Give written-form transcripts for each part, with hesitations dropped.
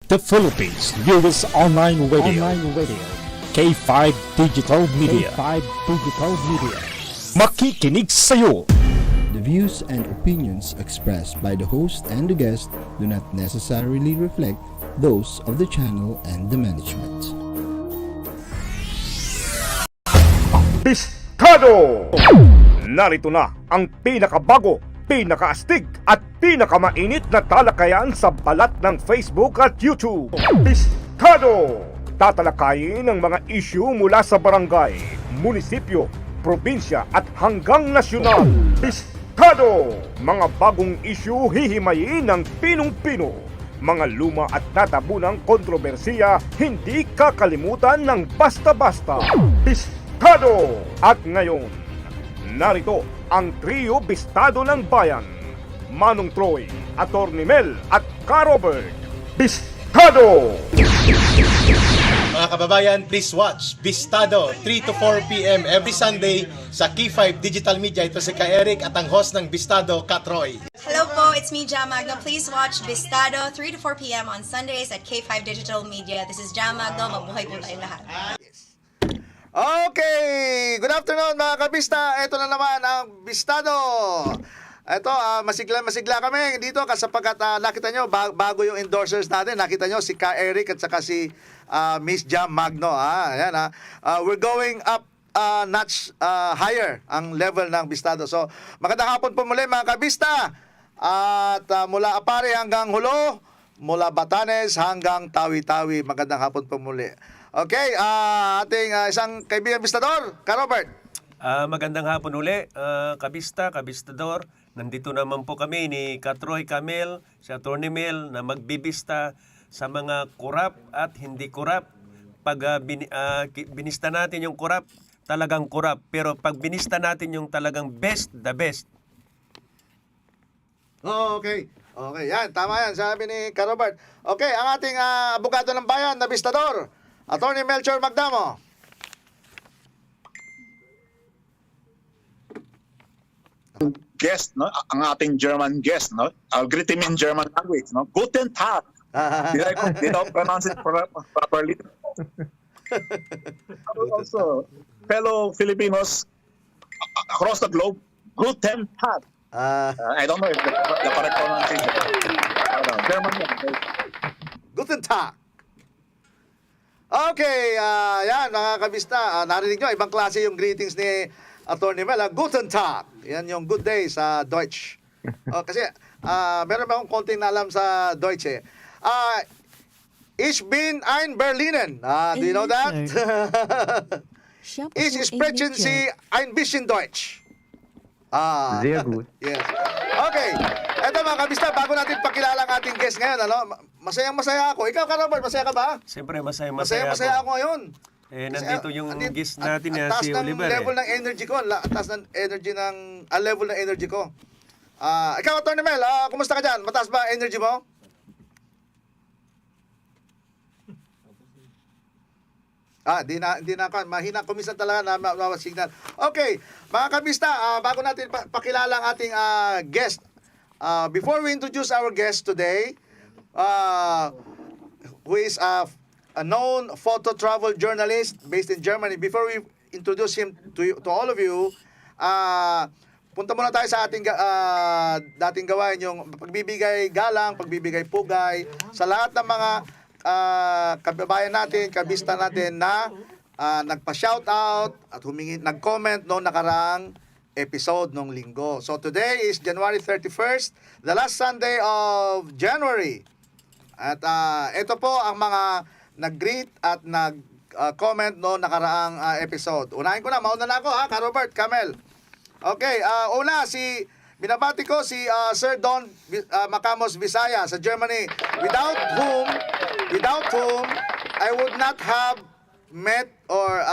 The Philippines newest online radio. K5 Digital Media. Makikinig sa'yo. The views and opinions expressed by the host and the guest do not necessarily reflect those of the channel and the management. BStado! Narito na ang pinakabago, pinakaastig at pinakamainit na talakayan sa balat ng Facebook at YouTube. BStado! Tatalakayin ang mga issue mula sa barangay, munisipyo, probinsya at hanggang nasyonal. BStado! Mga bagong issue hihimayin ng pinong-pino. Mga luma at natabunang kontrobersiya hindi kakalimutan ng basta-basta. BStado! At ngayon, narito ang trio BStado ng bayan. Manong Troy, ATTY.MEL at Robert. BStado! Mga kababayan, please watch BStado 3 to 4 p.m. every Sunday sa K5 Digital Media. Ito si Eric at ang host ng BStado, Roy. Hello po, it's me, Jam Magno. Please watch BStado 3 to 4 p.m. on Sundays at K5 Digital Media. This is Jam Magno. Mabuhay po tayong lahat. Okay, good afternoon mga kabista. Ito na naman ang BStado. Ito, masigla kami dito sapagkat nakita nyo, bago yung endorsers natin, nakita nyo si Eric at saka si Miss Jam Magno. Ayan, we're going up notch higher ang level ng BStado. So, magandang hapon po muli mga kabista. At mula Apare hanggang Hulo, mula Batanes hanggang Tawi-Tawi, magandang hapon po muli. Okay, ating isang kaibigan BStador, Robert. Magandang hapon uli, kabistador. Nandito naman po kami ni Troy Camel, si ATTY.MEL na magbibista sa mga kurap at hindi kurap. Pag binista natin yung kurap, talagang kurap. Pero pag binista natin yung talagang the best. Oh, okay. Okay, yan. Tama yan. Sabi ni Robert. Okay, ang ating abogado ng bayan na BStador, Attorney Melchor Magdamo. Guest, no? Ang ating German guest, no? I'll greet him in German language, no? Guten Tag. Did I pronounce it properly? Also, fellow Filipinos across the globe, Guten Tag. I don't know if the correct pronunciation. German. Guten Tag. Okay, yan mga kabista. Narinig nyo, ibang klase yung greetings ni ATTY.MEL. Guten Tag. Yan yung good day sa Deutsch. Kasi meron ba akong konting alam sa Deutsch eh. Ich bin ein Berliner. Do you know that? Ich sprechen Sie ein bisschen Deutsch. Sehr gut. Yes. Okay. Eto mga kabista, bago natin pakilala ang ating guest ngayon, masayang-masaya ako. Ikaw, Robert, masaya ka ba? Siyempre, masaya ako ngayon. Nandito yung guest natin na si Oliver. Taas ng level ng energy ko. Taas ng energy level ng energy ko. Ikaw, ATTY.MEL, kumusta ka dyan? Mataas ba energy mo? Di na mahina kumisan talaga na signal. Okay, mga kabista, bago natin pakilala ang ating guest, before we introduce our guest today, who is a known photo travel journalist based in Germany, before we introduce him to all of you, punta muna tayo sa ating dating gawain, yung pagbibigay galang, pagbibigay pugay sa lahat ng mga kababayan natin, kabista natin na nagpa-shoutout at nag-comment noong nakaraang episode nung linggo. So today is January 31st, the last Sunday of January. At ito po ang mga nag-greet at nag-comment noong nakaraang episode. Unahin ko na, mauna na ako Robert, Camel. Okay, binabati ko si Sir Don Macamos Visaya sa Germany, without whom I would not have met or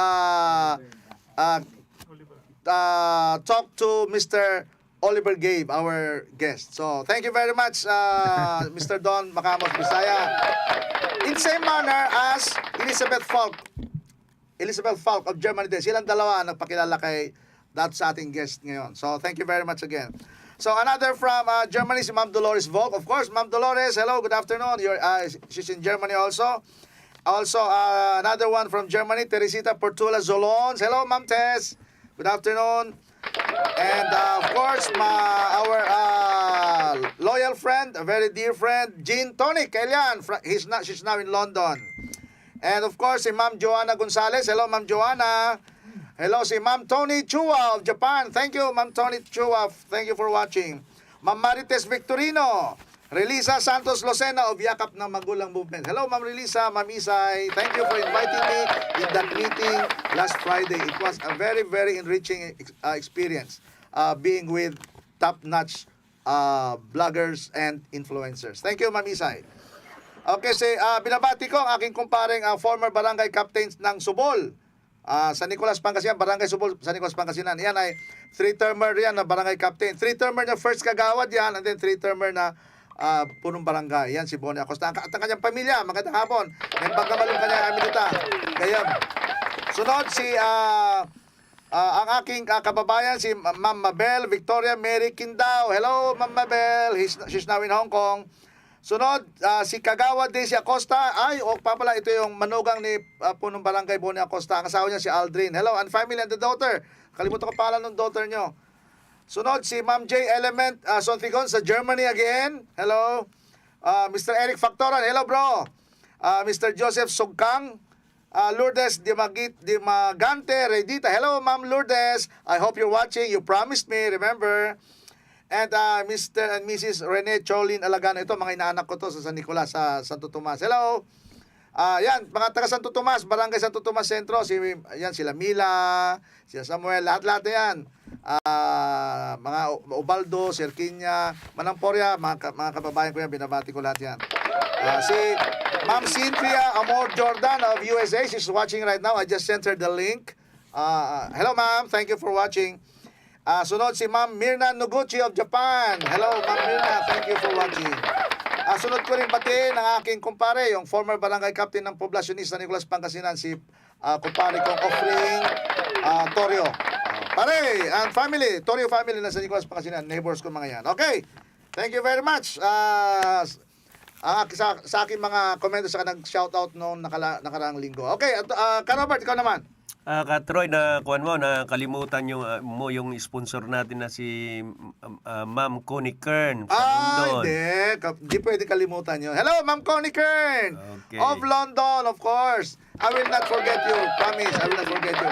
talked to Mr. Oliver Gabe, our guest. So, thank you very much, Mr. Don Macamos Visaya. In same manner as Elizabeth Falk of Germany din. Silang dalawa nagpakilala kay sa ating guest ngayon. So, thank you very much again. So another from Germany, si Ma'am Dolores Volk. Of course, Ma'am Dolores, hello, good afternoon. She's in Germany also. Also, another one from Germany, Teresita Portula Zolons. Hello, Ma'am Tess. Good afternoon. And of course, our loyal friend, a very dear friend, Jean Tony Kelian. She's now in London. And of course, si Ma'am Joanna Gonzalez. Hello, Ma'am Joanna. Hello, si Ma'am Tony Chua of Japan. Thank you, Ma'am Tony Chua. Thank you for watching. Ma'am Marites Victorino. Relisa Santos Lucena of Yakap ng Magulang Movement. Hello, Ma'am Relisa, Ma'am Isay. Thank you for inviting me in that meeting last Friday. It was a very, very enriching experience being with top-notch bloggers and influencers. Thank you, Ma'am Isay. Okay, binabati ko ang aking kumparing former barangay captain ng Subol. Sa Nicolas Pangasinan, Barangay Subol, sa Nicolas Pangasinan. Yan ay 3-termer yan na barangay captain. 3-termer na first kagawad yan, and then 3-termer na punong barangay. Yan si Bonnie Acosta. At ang kanyang pamilya, magandang hapon. May pagkamalong kanyang aminita. Kaya, sunod ang aking kababayan, si Ma'am Mabel Victoria Mary Kindao. Hello, Ma'am Mabel. She's now in Hong Kong. Sunod, si Kagawa din si Acosta. Papala, ito yung manugang ni punong barangay Bonnie Acosta. Ang asawa niya si Aldrin. Hello, and family and the daughter. Kalimutan ko pala ng daughter nyo. Sunod, si Ma'am J. Element Sontigon sa Germany again. Hello. Mr. Eric Factoran. Hello, bro. Mr. Joseph Sugkang. Lourdes Dimagante Redita. Hello, Ma'am Lourdes. I hope you're watching. You promised me, remember. And Mr. and Mrs. Rene Cholin Alagano. Ito, mga inaanak ko to sa San Nicolas, sa Santo Tomas. Hello. Yan, mga taga Santo Tomas, Barangay Santo Tomas Centro. Yan, sila Mila, sila Samuel, lahat-lahat yan. Mga Ubaldo, Serkinya, Manamporia, mga kababayan ko yan, binabati ko lahat yan. Si Ma'am Cynthia Amor Jordan of USA, she's watching right now. I just sent her the link. Hello, ma'am. Thank you for watching. Sunod si Ma'am Mirna Noguchi of Japan. Hello, Ma'am Mirna. Thank you for watching. Sunod ko rin pati ng aking kumpare, yung former barangay captain ng Poblacionista Nicolas Pangasinan, si kumpare kong offering Torio. Pare, and family, Torio family na sa Nicolas Pangasinan, neighbors ko mga yan. Okay, thank you very much. Sa aking mga komento sa nag-shoutout noong nakaraang linggo. Okay, Robert, ikaw naman. Katroy, nakalimutan mo yung sponsor natin na si Ma'am Connie Kern sa London. Hindi pwede kalimutan yun. Hello, Ma'am Connie Kern of London, of course. I will not forget you. Promise, I will not forget you.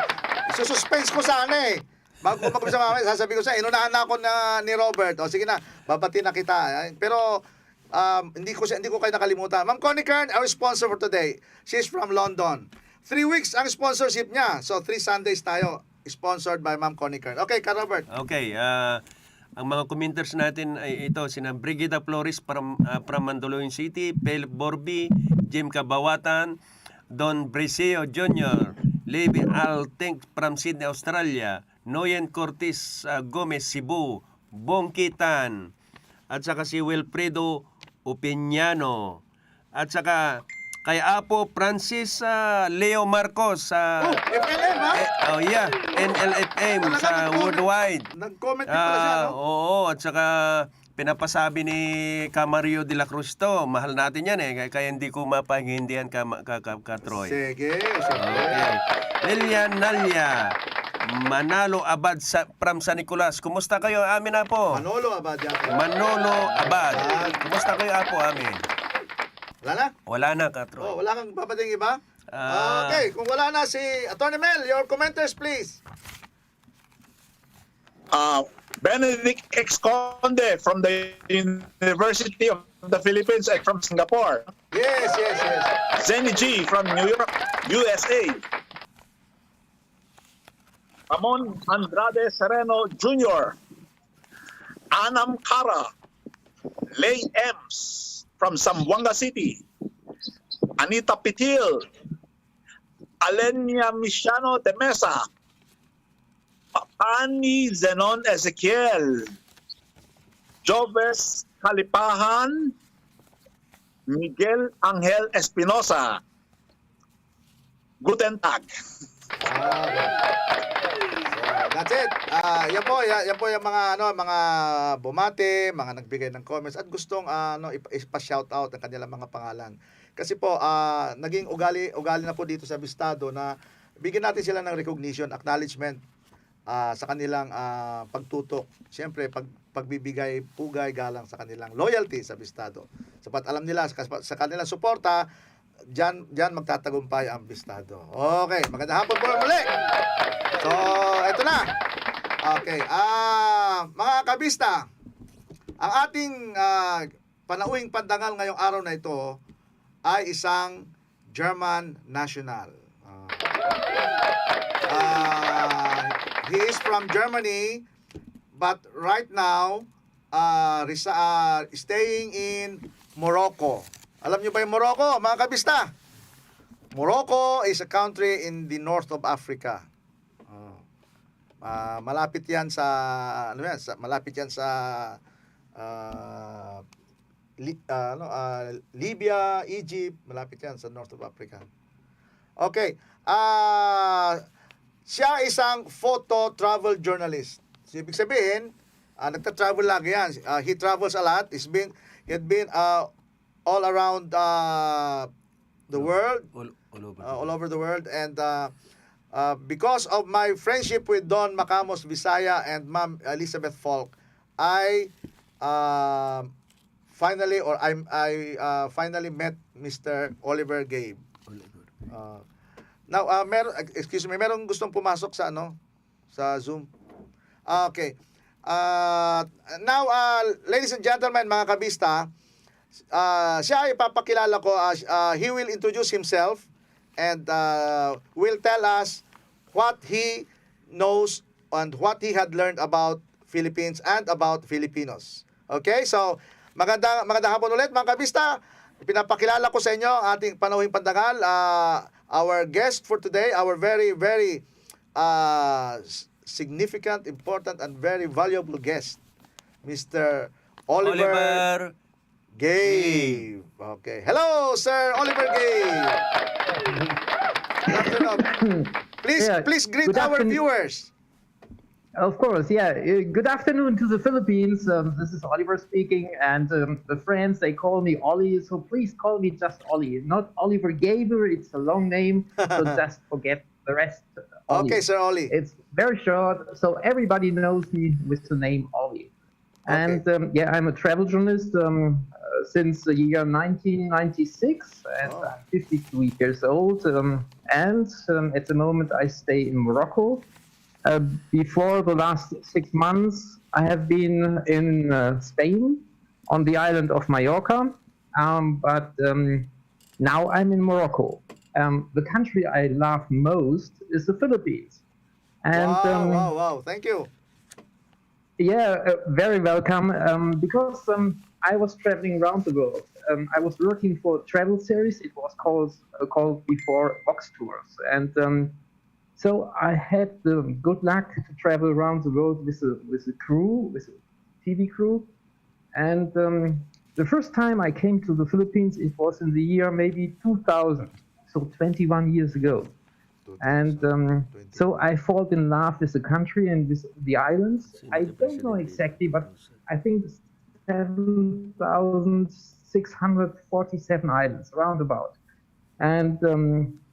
Sususpense ko sana eh. Bago mag-umpisa mamaya, sasabihin ko sa inunahan na ako ni Robert. O sige na, babati na kita. Pero hindi ko kayo nakalimutan. Ma'am Connie Kern, our sponsor for today. She's from London. 3 weeks ang sponsorship niya. So 3 Sundays tayo sponsored by Ma'am Connie Kern. Okay, Ka Robert. Okay, ang mga commenters natin ay ito, sina Brigida Flores from Mandaluyong City, Pel Borby, Jim Kabawatan, Don Brescio Jr., Levi Altink from Sydney, Australia, Noyen Cortis Gomez, Cebu, Bongkitan, at saka si Wilfredo Opiñano, at saka kay Apo Francis Leo Marcos sa FLM, ha? NLFM sa Worldwide. Nag-comment din pala siya, no? Oo, at saka pinapasabi ni Camario de la Cruz to. Mahal natin yan kaya hindi ko mapahindihan ka Troy. Sige. Okay. Lilian Nalia, Manalo Abad from San Nicolas. Kumusta kayo, amin na po? Manolo Abad. Kumusta kayo, Apo, amin? Wala na? Wala na, Katro. Wala kang papating iba? Okay, kung wala na si ATTY.MEL, your commenters please. Benedict X. Conde from the University of the Philippines and from Singapore. Yes. Zenny G from New York, USA. Ramon Andrade Sereno Jr. Anam Kara. Lay Ems from Zamboanga City. Anita Pitil. Alenia Misiano de Mesa. Ani Zenon Ezequiel. Joves Kalipahan. Miguel Angel Espinosa. Guten Tag. That's it. Yan po yung mga bumate, mga nagbigay ng comments at gustong ipa-shout out ang kanilang mga pangalan. Kasi po naging ugali na po dito sa BStado na bigyan natin sila ng recognition, acknowledgement sa kanilang pagtutok. Siyempre, pagbibigay pugay galang sa kanilang loyalty sa BStado. Sapat alam nila sa kanilang suporta, diyan magtatagumpay ang BStado. Okay, magandang hapon po muli. So, eto na. Okay, mga kabista, ang ating panauhing pandangal ngayong araw na ito ay isang German national. He is from Germany, but right now, staying in Morocco. Alam niyo ba yung Morocco, mga kabista? Morocco is a country in the north of Africa. Malapit yan sa Libya, Egypt, malapit yan sa north of Africa. Okay. Siya isang photo travel journalist. So, ibig sabihin, nagta-travel lagi yan. He travels a lot. He had been all around the world, all over the world, and because of my friendship with Don Macamos Visaya and Ma'am Elizabeth Falk, I finally met Mr. Oliver Gabe. Now, merong gustong pumasok sa sa Zoom. Okay. Now, ladies and gentlemen, mga kabista, siya ay ipapakilala ko. He will introduce himself and will tell us what he knows and what he had learned about Philippines and about Filipinos. Okay? So, magandang hapon ulit, mga kabista. Pinapakilala ko sa inyo ang ating panauhing pandangal. Our guest for today, our very, very significant, important, and very valuable guest, Mr. Oliver Gabe. Okay. Hello, Sir Oliver Gabe. Good afternoon. Please greet our viewers. Of course, yeah. Good afternoon to the Philippines. This is Oliver speaking, and the friends, they call me Ollie, so please call me just Ollie. Not Oliver Gaber, it's a long name, so just forget the rest. Ollie. Okay, Sir Ollie. It's very short, so everybody knows me with the name Ollie. And Okay. I'm a travel journalist since the year 1996, and I'm 52 years old. And at the moment, I stay in Morocco. Before the last 6 months, I have been in Spain, on the island of Mallorca, but now I'm in Morocco. The country I love most is the Philippines. And, wow. Thank you. Yeah, very welcome. Because I was traveling around the world. I was working for a travel series. It was called before Box Tours, and so I had the good luck to travel around the world with a crew, with a TV crew. And the first time I came to the Philippines, it was in the year maybe 2000, so 21 years ago. And so I fall in love with the country and with the islands. I don't know exactly, but I think 7,647 islands, roundabout. And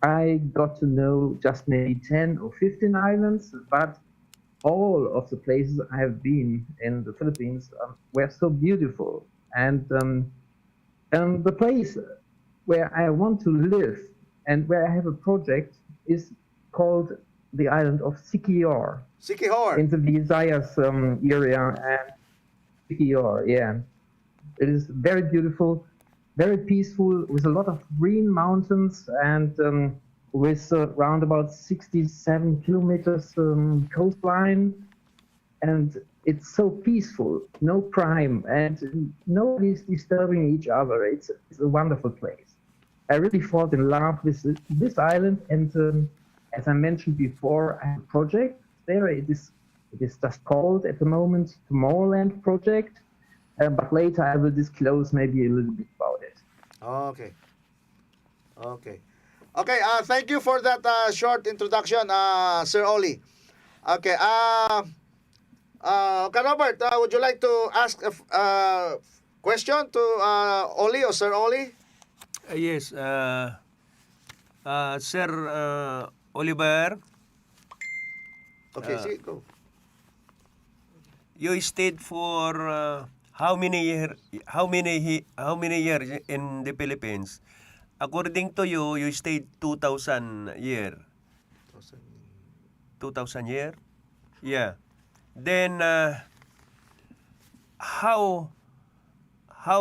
I got to know just maybe 10 or 15 islands, but all of the places I have been in the Philippines were so beautiful. And the place where I want to live and where I have a project is called the island of Siquijor. Siquijor. In the Visayas area. And Siquijor, yeah. It is very beautiful, very peaceful, with a lot of green mountains, and with around about 67 kilometers coastline. And it's so peaceful, no crime, and nobody's disturbing each other. It's a wonderful place. I really fall in love with this island, and as I mentioned before, I have a project there. It is just called at the moment Tomorrowland Project, but later I will disclose maybe a little bit about it. Okay. Thank you for that short introduction, Sir Oli. Okay. Robert, would you like to ask a question to Oli or Sir Oli? Yes, Sir Oliver, Okay, sige, go. you stayed for how many years in the Philippines? According to you, you stayed 2,000 year. 2,000 year? Yeah. Then how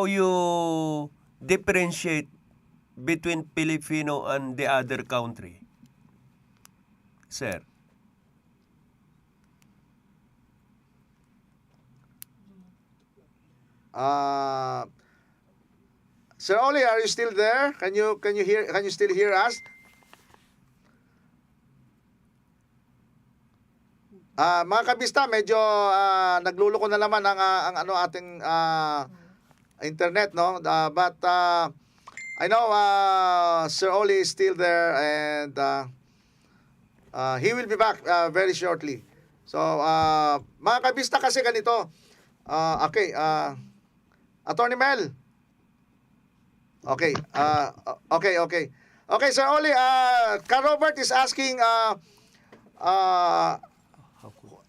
you differentiate between Filipino and the other country, sir? Sir Oli, are you still there? Can you still hear us? Mga kabista, medyo nagluloko na naman ang ating internet, no? But I know Sir Oli is still there, and he will be back very shortly. So mga kabista, kasi ganito. Okay, Attorney Mel. Okay, okay, Sir Oli, Ka Robert is asking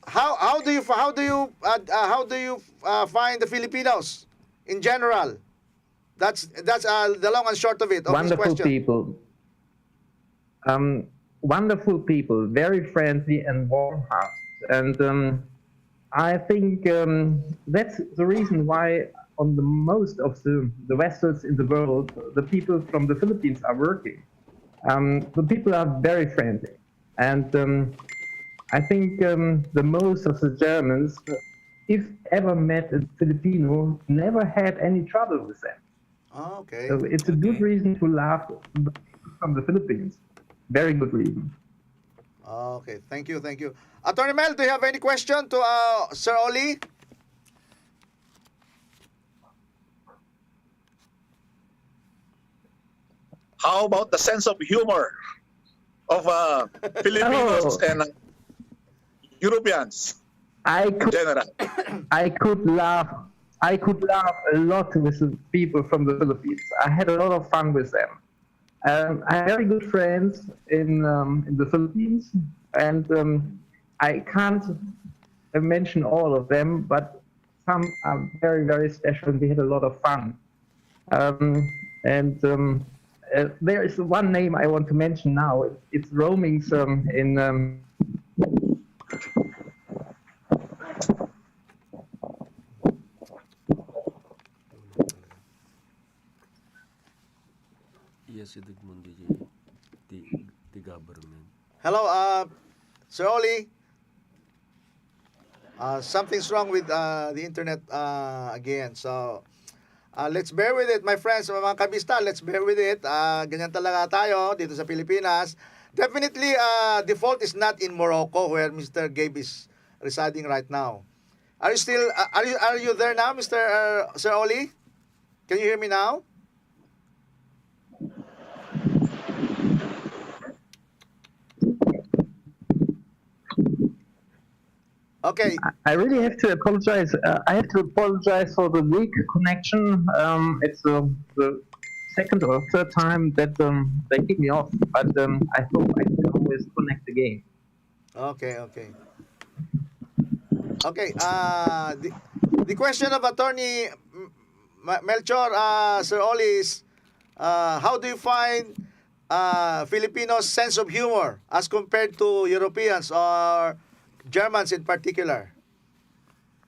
how do you find the Filipinos in general? That's the long and short of it. Of this Wonderful question. people. Wonderful people, very friendly and warm hearted. And I think that's the reason why on the most of the vessels in the world, the people from the Philippines are working. The people are very friendly. And I think the most of the Germans, if ever met a Filipino, never had any trouble with them. Oh, okay. So it's a good reason to laugh from the Philippines. Very good reason. Okay, thank you. Attorney Mel, do you have any question to Sir Oli? How about the sense of humor of Filipinos and Europeans in general? I could laugh a lot with the people from the Philippines. I had a lot of fun with them. I have very good friends in the Philippines, and I can't mention all of them, but some are very, very special, and we had a lot of fun. There is one name I want to mention now. It's roaming in Yes, the government. Hello, Sir Oli. Something's wrong with the internet again. So, let's bear with it, my friends, mga kabista. Let's bear with it. Ganyan talaga tayo dito sa Pilipinas. Definitely, default is not in Morocco, where Mr. Gabe is residing right now. Are you still? Are you there now, Mr. Sir Oli? Can you hear me now? Okay. I really have to apologize. I have to apologize for the weak connection. It's the second or third time that they kick me off, but I hope I can always connect again. Okay. The question of Attorney Melchor, Sir Oli, is how do you find Filipinos' sense of humor as compared to Europeans or Germans in particular?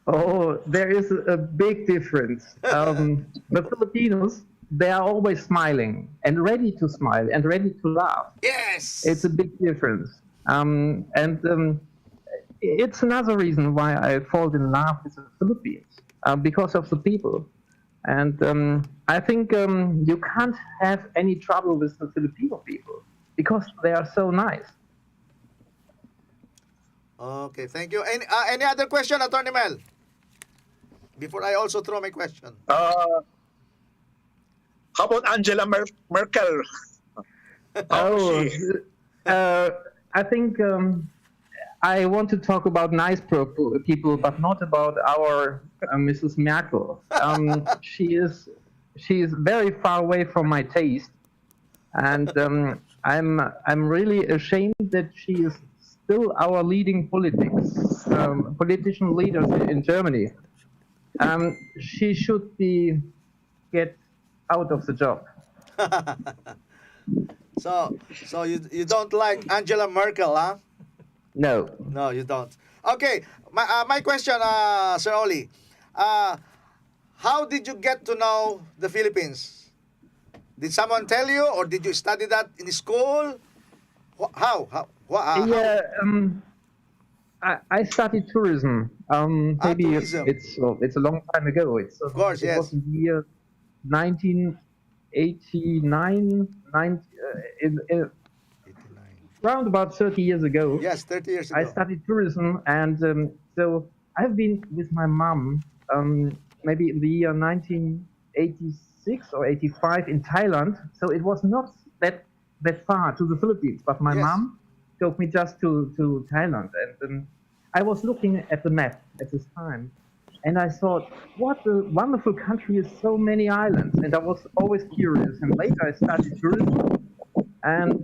Oh, there is a big difference. The Filipinos, they are always smiling and ready to smile and ready to laugh. Yes! It's a big difference. It's another reason why I fall in love with the Philippines, because of the people. And I think you can't have any trouble with the Filipino people because they are so nice. Okay, thank you. Any other question, Attorney Mel? Before I also throw my question. How about Angela Merkel? How is she? I think I want to talk about nice people, but not about our Mrs. Merkel. She is very far away from my taste, and I'm really ashamed that she is still our leading politician leaders in Germany. She should get out of the job. So you don't like Angela Merkel, huh? No. No, you don't. Okay, my question, Sir Oli. How did you get to know the Philippines? Did someone tell you, or did you study that in school? How? Yeah, I studied tourism. Maybe tourism. it's a long time ago. Of course, yes. It was in the year 1989, around about 30 years ago. Yes, 30 years ago. I studied tourism, and so I've been with my mom maybe in the year 1986 or 85 in Thailand. So it was not that far to the Philippines, but my mom took me just to Thailand, and I was looking at the map at this time, and I thought, what a wonderful country with so many islands, and I was always curious. And later I studied tourism, and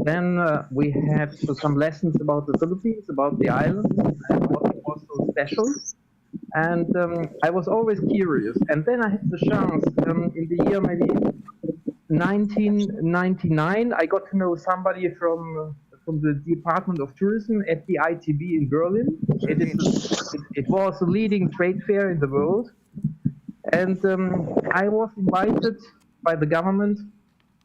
then we had some lessons about the Philippines, about the islands, and what it was so special. And I was always curious. And then I had the chance in the year maybe 1999, I got to know somebody from the Department of Tourism at the ITB in Berlin. It was a leading trade fair in the world. And I was invited by the government,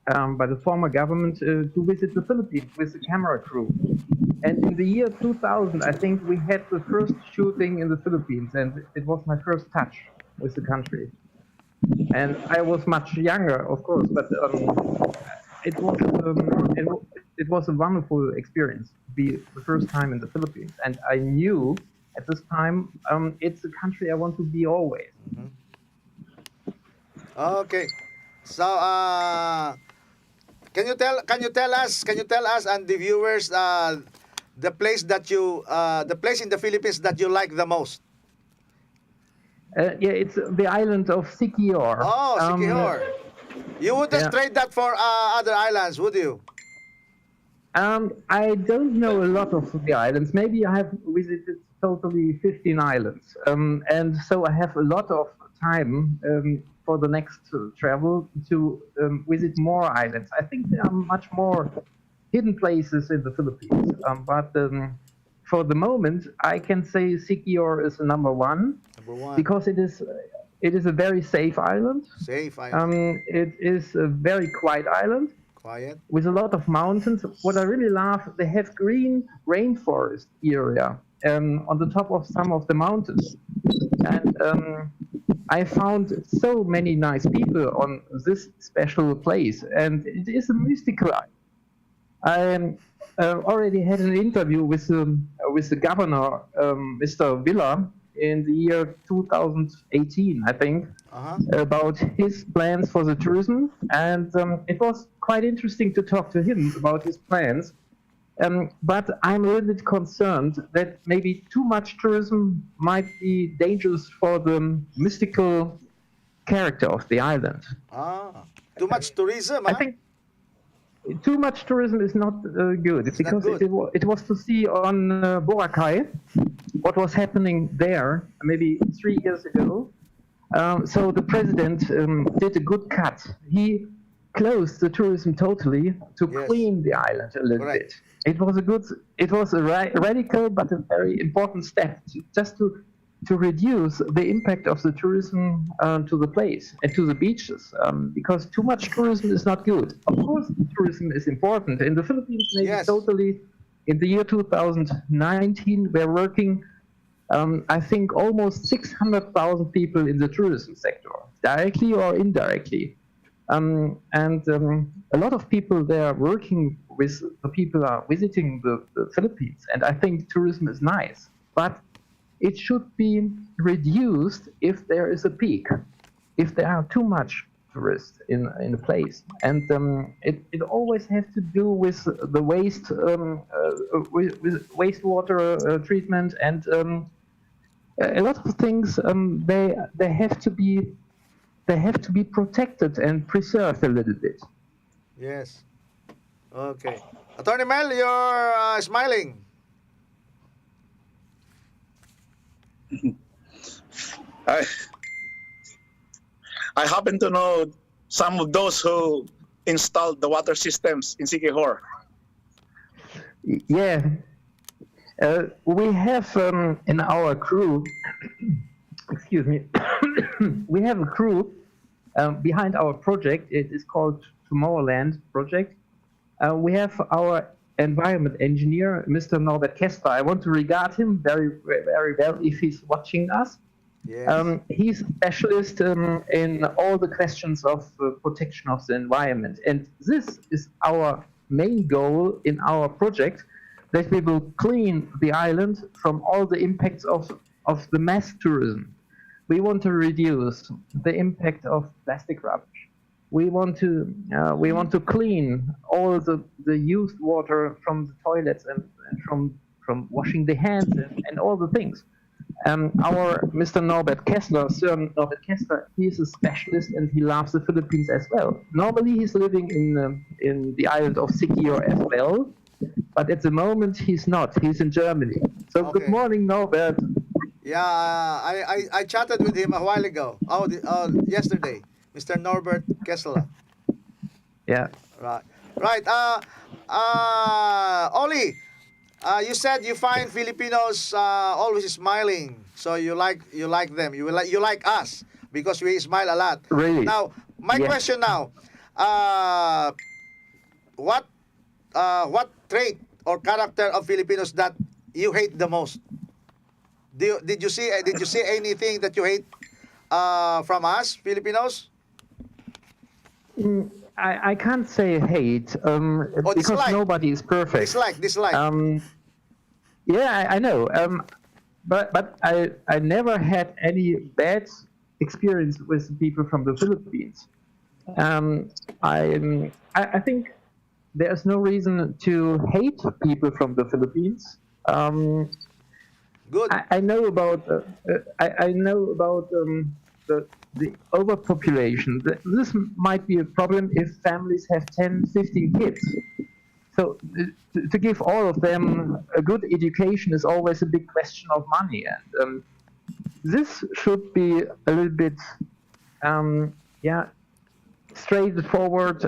by the former government, to visit the Philippines with the camera crew. And in the year 2000, I think we had the first shooting in the Philippines, and it was my first touch with the country. And I was much younger, of course, but it was a wonderful experience to be the first time in the Philippines. And I knew at this time it's a country I want to be always. Mm-hmm. Okay, so can you tell us and the viewers the place in the Philippines that you like the most? Yeah, it's the island of Siquijor. Oh, Siquijor. You wouldn't trade that for other islands, would you? I don't know a lot of the islands. Maybe I have visited totally 15 islands. And so I have a lot of time for the next travel to visit more islands. I think there are much more hidden places in the Philippines. But for the moment, I can say Siquijor is number one. Because it is a very safe island. Safe island. It is a very quiet island. Quiet. With a lot of mountains. What I really love, they have green rainforest area on the top of some of the mountains. And I found so many nice people on this special place. And it is a mystical island. I already had an interview with the governor, Mr. Villa, in the year 2018, I think, about his plans for the tourism. And it was quite interesting to talk to him about his plans. But I'm a little bit concerned that maybe too much tourism might be dangerous for the mystical character of the island. Too much tourism, I think too much tourism is not good, because it was to see on Boracay what was happening there maybe 3 years ago. So the president did a good cut. He closed the tourism totally to clean the island a little bit. It was a radical but a very important step just to reduce the impact of the tourism to the place and to the beaches, because too much tourism is not good. Of course, tourism is important. In the Philippines, maybe totally, in the year 2019, we're working, I think, almost 600,000 people in the tourism sector, directly or indirectly. And a lot of people there working with the people are visiting the Philippines, and I think tourism is nice. But it should be reduced if there is a peak. If there are too much tourist in a place, and it always has to do with the with wastewater treatment and a lot of things. They have to be protected and preserved a little bit. Yes. Okay. Attorney Mel, you're smiling. I I happen to know some of those who installed the water systems in Siquijor. Yeah, we have in our crew, excuse me, we have a crew behind our project. It is called Tomorrowland project. We have our environment engineer, Mr. Norbert Kessler. I want to regard him very, very well if he's watching us. Yes. He's a specialist in all the questions of protection of the environment. And this is our main goal in our project, that we will clean the island from all the impacts of the mass tourism. We want to reduce the impact of plastic rubbish. We want to clean all the used water from the toilets and from washing the hands and all the things. Our Mr. Norbert Kessler, Sir Norbert Kessler, he is a specialist and he loves the Philippines as well. Normally he's living in the island of Siquijor as well, but at the moment he's not. He's in Germany. So Okay. Good morning, Norbert. Yeah, I chatted with him a while ago. Yesterday, Mr. Norbert Kessler. Yeah. Right. Oli, you said you find Filipinos always smiling, so you like them. You like us because we smile a lot. Really? Now, my Yeah. question now, what trait or character of Filipinos that you hate the most? Did you see anything that you hate from us Filipinos? I can't say hate because dislike. nobody is perfect. Dislike. Yeah, I know. But I never had any bad experience with people from the Philippines. I think there's no reason to hate people from the Philippines. Good. I know about the overpopulation. This might be a problem if families have 10, 15 kids. So to give all of them a good education is always a big question of money, and this should be a little bit, straightforward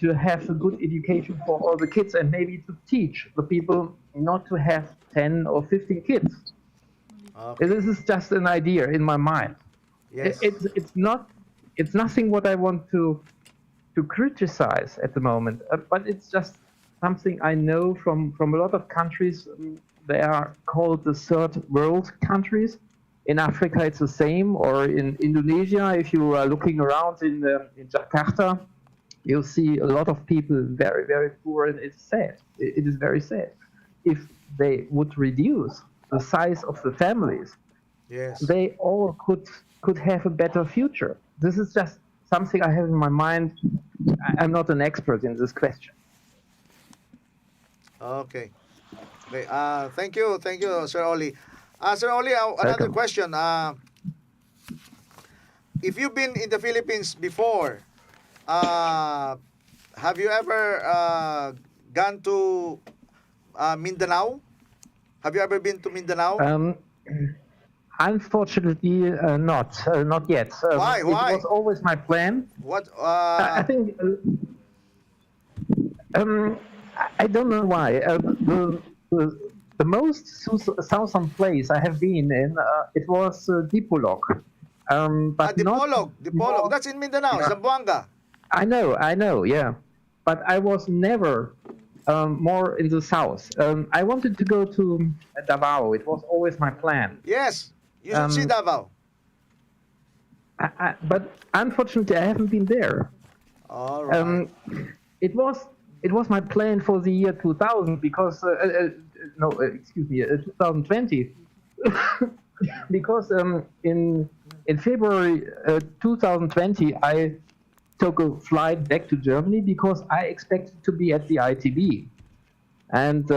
to have a good education for all the kids, and maybe to teach the people not to have 10 or 15 kids. Okay. This is just an idea in my mind. Yes. It's nothing what I want to criticize at the moment, but it's just something I know from a lot of countries. They are called the third world countries. In Africa, it's the same, or in Indonesia, if you are looking around in Jakarta, you'll see a lot of people very, very poor, and it's sad. It is very sad. If they would reduce the size of the families, Yes. they all could have a better future. This is just something I have in my mind. I'm not an expert in this question. Okay. Thank you, Sir Oli. Sir Oli, another Welcome. question. If you've been in the Philippines before, have you ever gone to Mindanao? Have you ever been to Mindanao? Unfortunately, not yet. Why? It was always my plan. What? I think I don't know why. The most southern place I have been in, it was Dipolog. But Dipolog. not, That's in Mindanao, Zamboanga. I know, yeah. But I was never more in the south. I wanted to go to Davao. It was always my plan. Yes, you should see Davao. But unfortunately, I haven't been there. All right. It was my plan for the year 2000 because 2020 because in February 2020 I took a flight back to Germany because I expected to be at the ITB. And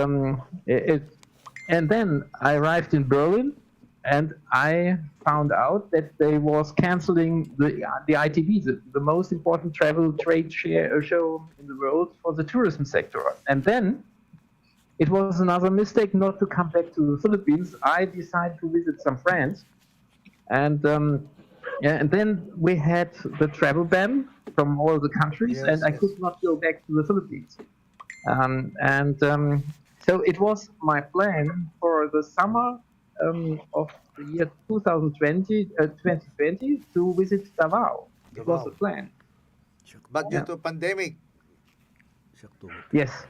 and then I arrived in Berlin, and I found out that they was canceling the ITB, the most important travel trade show in the world for the tourism sector. And then it was another mistake not to come back to the Philippines. I decided to visit some friends, and then we had the travel ban from all the countries, and I could not go back to the Philippines. So it was my plan for the summer of the year 2020 to visit Davao. It was the plan. But due to pandemic. Yes.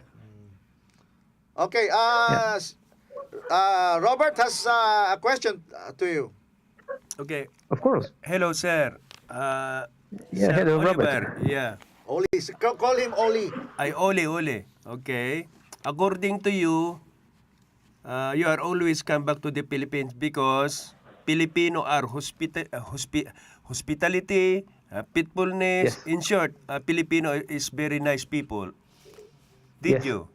Okay, Robert has a question to you. Okay. Of course. Hello, sir. Yeah, Sir hello, Oliver. Robert. Yeah. Oli, call him Oli. Oli. Okay. According to you, you are always come back to the Philippines because Filipino are hospitality, peacefulness. Yes. In short, Filipino is very nice people. Did Yes. you?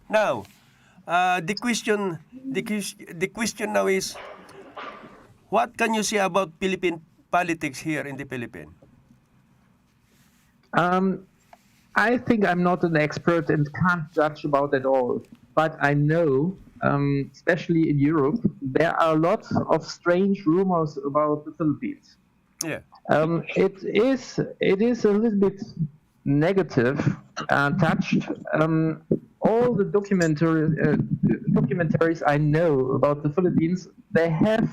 Now, the question now is, what can you say about Philippine politics here in the Philippines? I think I'm not an expert and can't judge about it all, but I know, especially in Europe, there are lots of strange rumors about the Philippines. Yeah. It is a little bit negative touched. All the documentaries I know about the Philippines, they have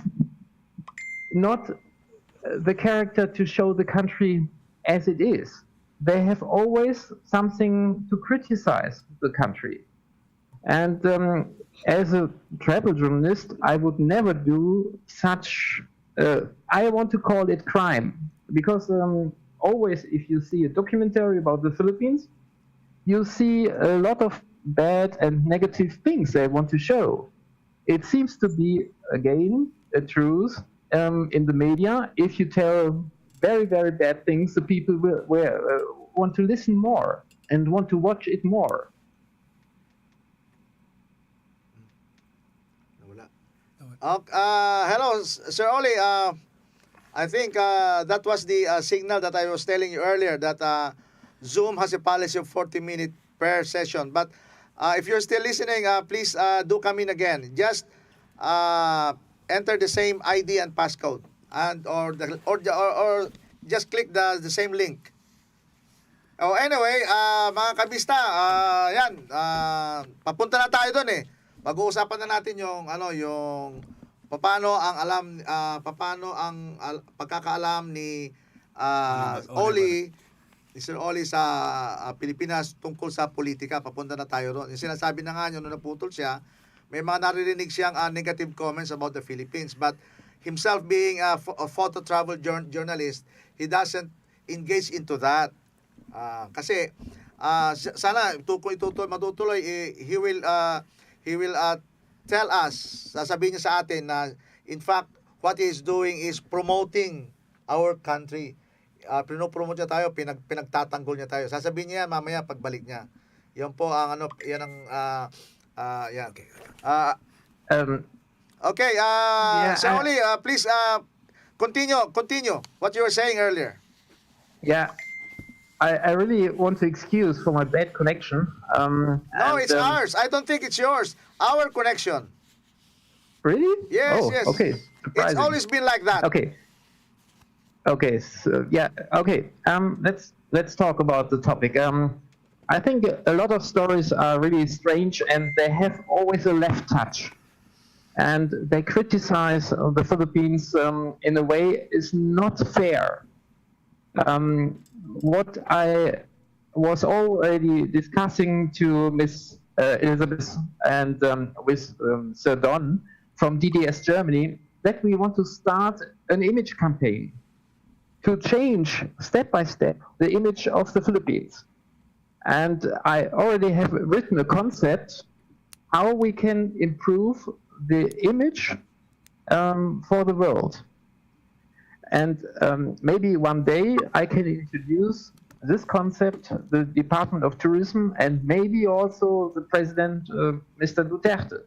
not the character to show the country as it is. They have always something to criticize the country. And as a travel journalist, I would never do such, I want to call it crime. Because always if you see a documentary about the Philippines, you see a lot of bad and negative things they want to show. It seems to be, again, a truth in the media. If you tell very, very bad things, the people will want to listen more and want to watch it more. Hello, Sir Oli. I think that was the signal that I was telling you earlier, that Zoom has a policy of 40-minute per session. But if you're still listening, please do come in again. Just enter the same ID and passcode, and or just click the same link. Oh, anyway, mga kabista, yan, papunta na tayo doon eh. Pag-uusapan na natin yung paano ang pagkakaalam ni Oli, ni Sir Oli sa Pilipinas tungkol sa politika. Papunta na tayo doon. Yung sinasabi na nga nyo, nung naputol siya, may mga naririnig siyang negative comments about the Philippines, but himself being a photo travel journalist, he doesn't engage into that. Kasi sana matutuloy, he will tell us, sasabihin niya sa atin na in fact what he is doing is promoting our country. Pinopromote niya tayo, pinagtatanggol niya tayo. Sasabihin niya mamaya pagbalik niya. Yan po ang yan ang yan. Okay, Sir Oli, please continue what you were saying earlier. Yeah. I really want to excuse for my bad connection. No, it's ours. I don't think it's yours. Our connection. Really? Yes, oh, yes. Okay. It's always been like that. Okay. Okay. So, yeah. Okay. Let's talk about the topic. I think a lot of stories are really strange, and they have always a left touch, and they criticize the Philippines in a way is not fair. What I was already discussing to Miss Elizabeth and with Sir Don from DDS Germany, that we want to start an image campaign to change step by step the image of the Philippines. And I already have written a concept how we can improve the image for the world. And maybe one day I can introduce this concept, the Department of Tourism, and maybe also the President, Mr. Duterte,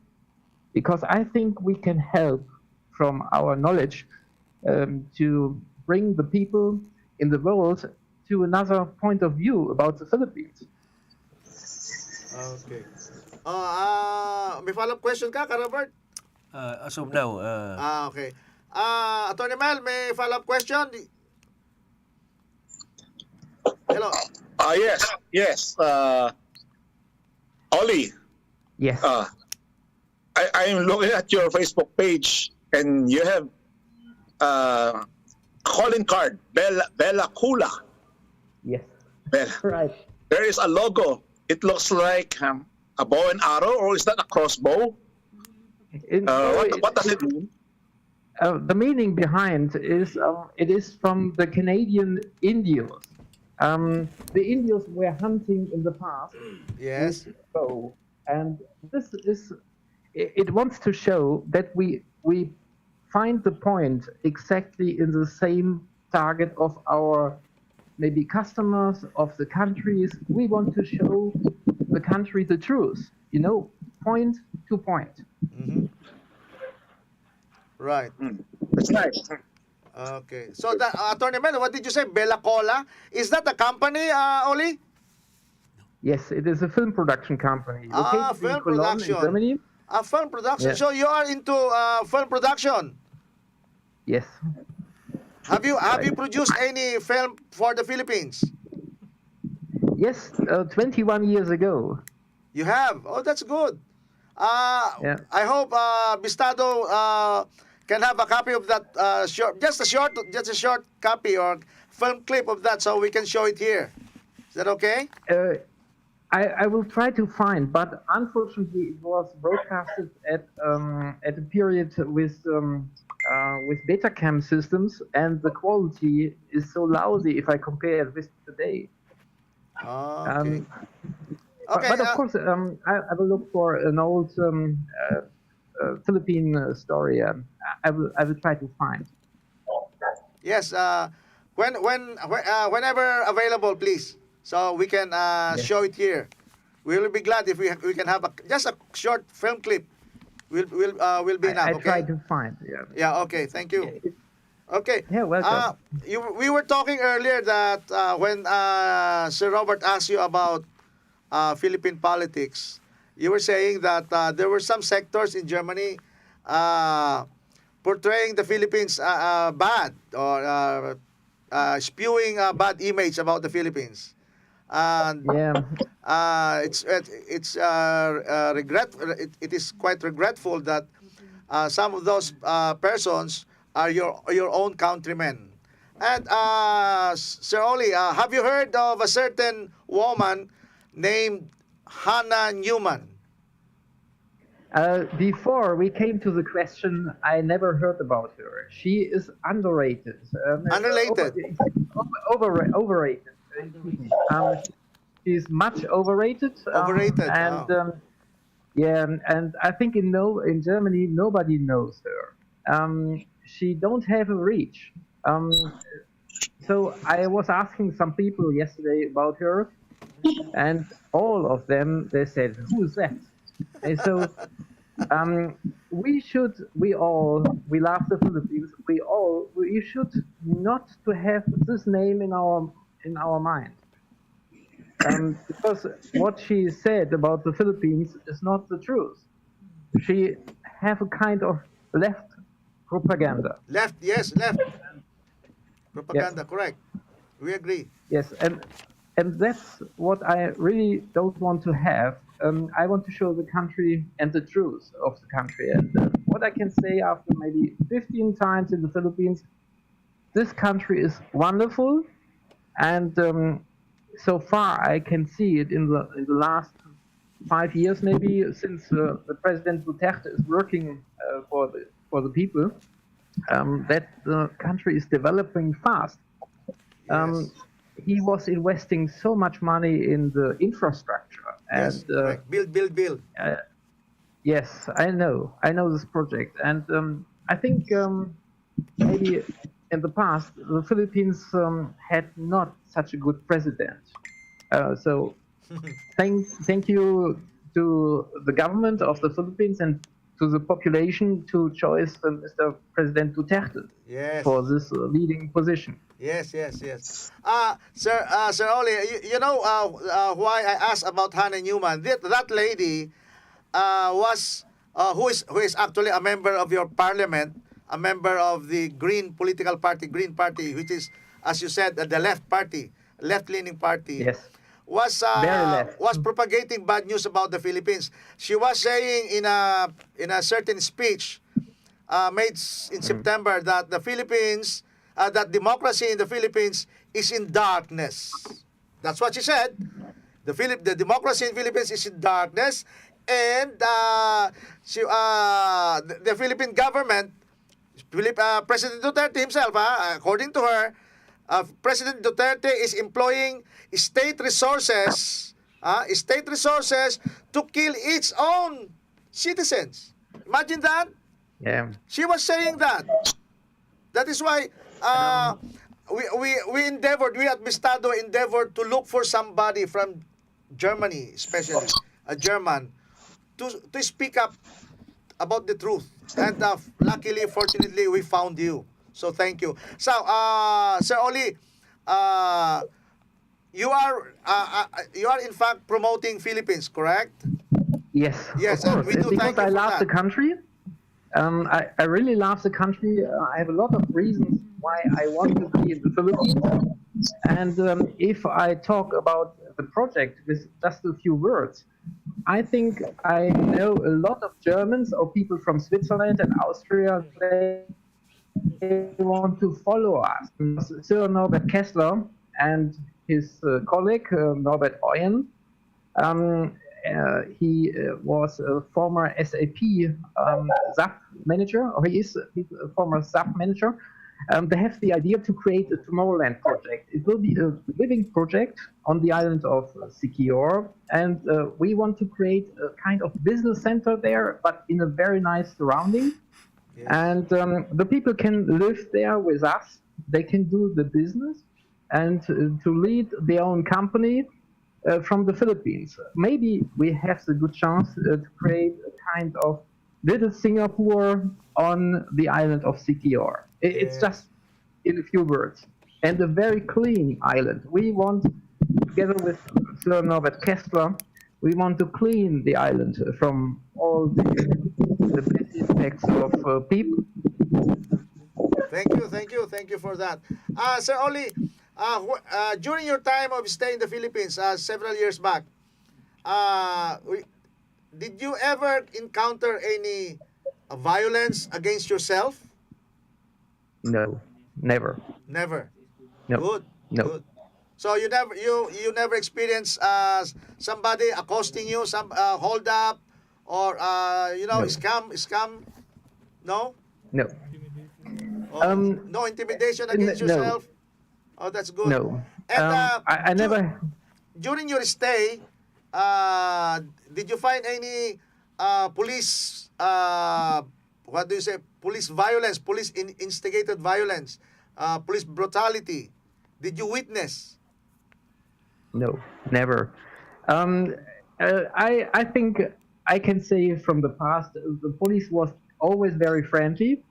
because I think we can help from our knowledge to bring the people in the world to another point of view about the Philippines. Okay. May follow-up question ka, Robert? As of now, Okay. Attorney Mel, may follow-up question? Hello. Yes. Ollie, Yes. I'm looking at your Facebook page, and you have calling card, Bella Kula. Yes. Bella. Right. There is a logo. It looks like a bow and arrow, or is that a crossbow? What does it mean? The meaning behind is it is from the Canadian Indios. The Indios were hunting in the past. Yes. With bow, and this is it wants to show that we find the point exactly in the same target of our maybe customers of the countries. We want to show the country the truth, point to point. Mm-hmm. Right. That's nice. Okay. So, Attorney Mel, what did you say? Bella Cola? Is that a company, Oli? Yes, it is a film production company located film in Cologne, production. in Germany. Film production. Yeah. So, you are into film production. Yes. Have you produced any film for the Philippines? Yes, 21 years ago. You have. Oh, that's good. Yeah. I hope BStado can have a copy of that just a short copy or film clip of that, so we can show it here. Is that okay? I will try to find, but unfortunately, it was broadcasted at a period with Betacam systems, and the quality is so lousy if I compare it with today. Okay. But of course, I will look for an old Philippine story. I will try to find. Yes. Whenever available, please, so we can show it here. We will be glad if we can have just a short film clip. Will be enough. I Okay. try to find. Yeah. Yeah. Okay. Thank you. Okay. Yeah. Welcome. We were talking earlier that when Sir Robert asked you about Philippine politics, you were saying that there were some sectors in Germany portraying the Philippines bad or spewing a bad image about the Philippines. And it's it is quite regretful that some of those persons are your own countrymen. And Sir Oli, have you heard of a certain woman named Hannah Newman? Before we came to the question, I never heard about her. She is underrated. Underrated? Overrated. She's much overrated. Overrated. And and I think in Germany nobody knows her. She don't have a reach. So I was asking some people yesterday about her, and all of them, they said, "Who's that?" And so we love the Philippines. We should not to have this name in our mind. Because what she said about the Philippines is not the truth. She have a kind of left propaganda. Left propaganda. Yes. Correct. We agree. Yes, and that's what I really don't want to have. I want to show the country and the truth of the country. And what I can say after maybe 15 times in the Philippines, this country is wonderful, and so far I can see it in the last 5 years, maybe since the President Duterte is working for the people, that the country is developing fast. Yes. He was investing so much money in the infrastructure. Yes, And build. yes, I know this project, and I think maybe in the past, the Philippines had not such a good president. So thank you to the government of the Philippines and to the population to choose Mr. President Duterte Yes. for this leading position. Yes. Sir Oli, you know why I asked about Hannah Newman? That lady was who is actually a member of your parliament, a member of the Green political party, Green Party, which is, as you said, the left party, left-leaning party. Yes. Was Very left. was propagating bad news about the Philippines. She was saying in a certain speech made in September that the Philippines, that democracy in the Philippines is in darkness. That's what she said. The democracy in the Philippines is in darkness, and the Philippine government, President Duterte himself, according to her, President Duterte is employing state resources to kill its own citizens. Imagine that. Yeah. She was saying that. That is why we at BStado endeavored to look for somebody from Germany, especially a German, to speak up about the truth. And luckily, fortunately, we found you. So thank you. So, Sir Oli, you are in fact promoting Philippines, correct? Yes. Yes, of and course. we do Because thank you I for love that. the country. I really love the country. I have a lot of reasons why I want to be in the Philippines. And if I talk about the project with just a few words, I think I know a lot of Germans or people from Switzerland and Austria. They want to follow us. Sir Norbert Kessler and his colleague Norbert Eugen. He was a former SAP SAP manager, or he's a former SAP manager. They have the idea to create a Tomorrowland project. It will be a living project on the island of Siquijor, and we want to create a kind of business center there, but in a very nice surrounding. Yes. And the people can live there with us. They can do the business and to lead their own company from the Philippines. Maybe we have the good chance to create a kind of little Singapore on the island of Siquijor. It's just in a few words. And a very clean island. We want, together with Sir Norbert Kessler, we want to clean the island from all the bad effects of people. Thank you for that. Sir Oli, during your time of stay in the Philippines several years back, did you ever encounter any violence against yourself? No, never. Never. No. Good. No. Good. So you never experienced somebody accosting you, some hold up, or No. scam? No. No. No intimidation against no. yourself. Oh, that's good. No. And I never. during your stay, did you find any police? What do you say? Police violence, police instigated violence, police brutality. Did you witness? No, never. I think I can say from the past, the police was always very friendly.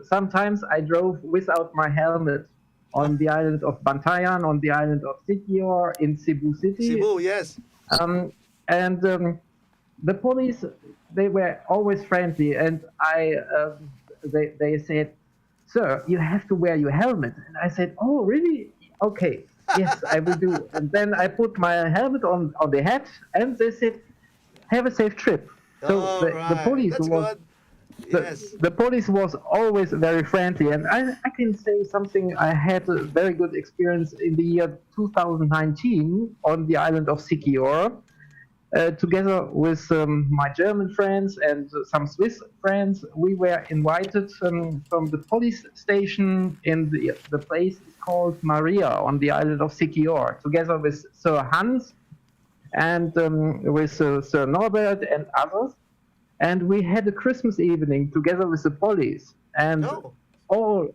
Sometimes I drove without my helmet on the island of Bantayan, on the island of Siquijor, in Cebu City. Cebu, yes. And the police, they were always friendly, and they said, "Sir, you have to wear your helmet." And I said, "Oh, really? Okay, yes, I will do." And then I put my helmet on the head, and they said, "Have a safe trip." So the police That's was good. Yes. the police was always very friendly, and I can say something. I had a very good experience in the year 2019 on the island of Siquijor, together with my German friends and some Swiss friends. We were invited from the police station in the place is called Maria on the island of Siquijor, together with Sir Hans and with Sir Norbert and others. And we had a Christmas evening together with the police, and all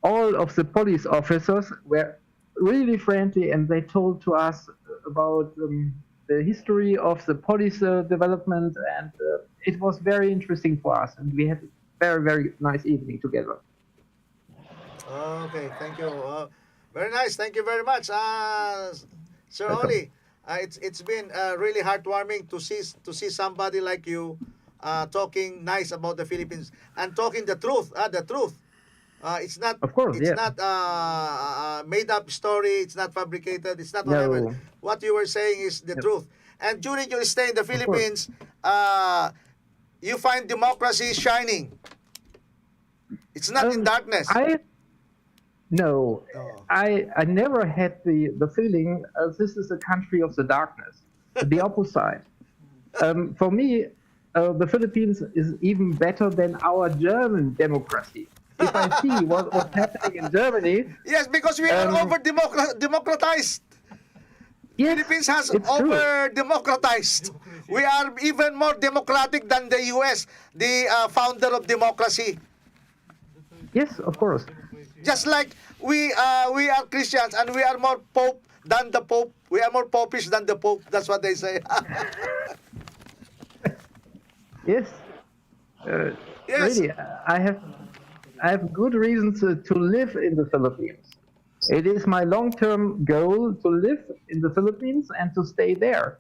all of the police officers were really friendly, and they told to us about the history of the police development, and it was very interesting for us, and we had a very, very nice evening together. Okay, thank you. Very nice. Thank you very much, Sir Welcome. Oli. It's been really heartwarming to see somebody like you talking nice about the Philippines and talking the truth. The truth. It's not. Of course, It's yeah. not made up story. It's not fabricated. It's not No. whatever. What you were saying is the Yep. truth. And during your stay in the course. Philippines, you find democracy shining. It's not in darkness. No, I never had the feeling this is a country of the darkness. The opposite. For me, the Philippines is even better than our German democracy. If I see what's happening in Germany, Yes, because we are over democratized. yes, Philippines has it's true. over democratized. We are even more democratic than the US, the founder of democracy. Yes, of course. Just like we are Christians and we are more Pope than the Pope. We are more popish than the Pope. That's what they say. Yes. Yes. Really, I have good reasons to live in the Philippines. It is my long-term goal to live in the Philippines and to stay there.